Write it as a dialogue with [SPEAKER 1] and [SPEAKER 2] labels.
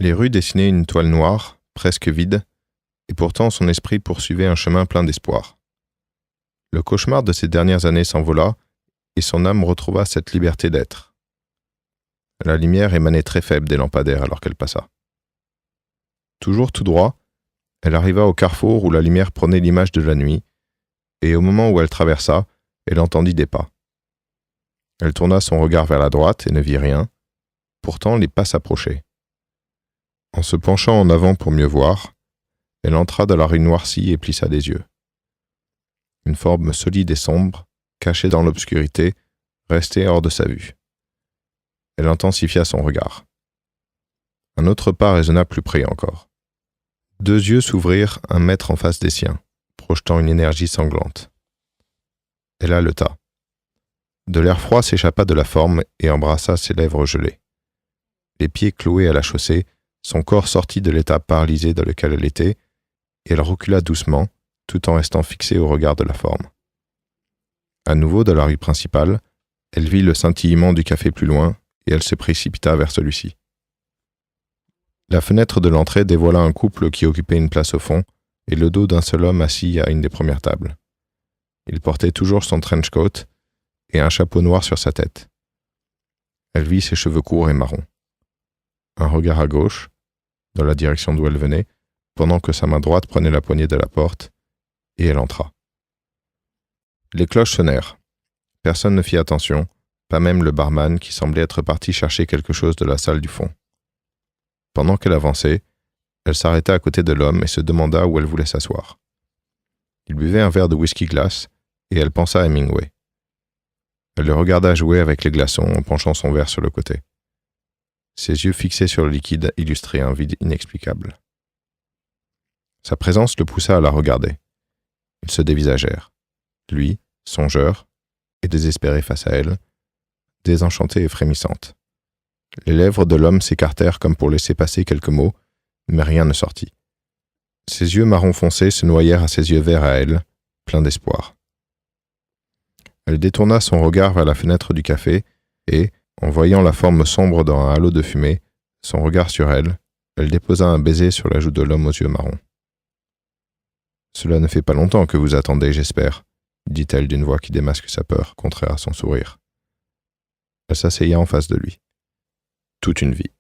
[SPEAKER 1] Les rues dessinaient une toile noire, presque vide, et pourtant son esprit poursuivait un chemin plein d'espoir. Le cauchemar de ces dernières années s'envola, et son âme retrouva cette liberté d'être. La lumière émanait très faible des lampadaires alors qu'elle passa. Toujours tout droit, elle arriva au carrefour où la lumière prenait l'image de la nuit, et au moment où elle traversa, elle entendit des pas. Elle tourna son regard vers la droite et ne vit rien. Pourtant, les pas s'approchaient. En se penchant en avant pour mieux voir, elle entra dans la rue noircie et plissa les yeux. Une forme solide et sombre, cachée dans l'obscurité, restait hors de sa vue. Elle intensifia son regard. Un autre pas résonna plus près encore. 2 yeux s'ouvrirent 1 mètre en face des siens, projetant une énergie sanglante. Elle haleta. De l'air froid s'échappa de la forme et embrassa ses lèvres gelées. Les pieds cloués à la chaussée, son corps sortit de l'état paralysé dans lequel elle était, et elle recula doucement, tout en restant fixée au regard de la forme. À nouveau dans la rue principale, elle vit le scintillement du café plus loin, et elle se précipita vers celui-ci. La fenêtre de l'entrée dévoila un couple qui occupait une place au fond, et le dos d'un seul homme assis à une des premières tables. Il portait toujours son trench coat et un chapeau noir sur sa tête. Elle vit ses cheveux courts et marrons. Un regard à gauche, dans la direction d'où elle venait, pendant que sa main droite prenait la poignée de la porte, et elle entra. Les cloches sonnèrent. Personne ne fit attention, pas même le barman qui semblait être parti chercher quelque chose de la salle du fond. Pendant qu'elle avançait, elle s'arrêta à côté de l'homme et se demanda où elle voulait s'asseoir. Il buvait un verre de whisky glace, et elle pensa à Hemingway. Elle le regarda jouer avec les glaçons en penchant son verre sur le côté. Ses yeux fixés sur le liquide illustraient un vide inexplicable. Sa présence le poussa à la regarder. Ils se dévisagèrent. Lui, songeur, et désespéré face à elle, désenchantée et frémissante. Les lèvres de l'homme s'écartèrent comme pour laisser passer quelques mots, mais rien ne sortit. Ses yeux marron foncé se noyèrent à ses yeux verts à elle, pleins d'espoir. Elle détourna son regard vers la fenêtre du café et, en voyant la forme sombre dans un halo de fumée, son regard sur elle, elle déposa un baiser sur la joue de l'homme aux yeux marrons. « Cela ne fait pas longtemps que vous attendez, j'espère, » dit-elle d'une voix qui démasque sa peur, contraire à son sourire. Elle s'asseya en face de lui. Toute une vie.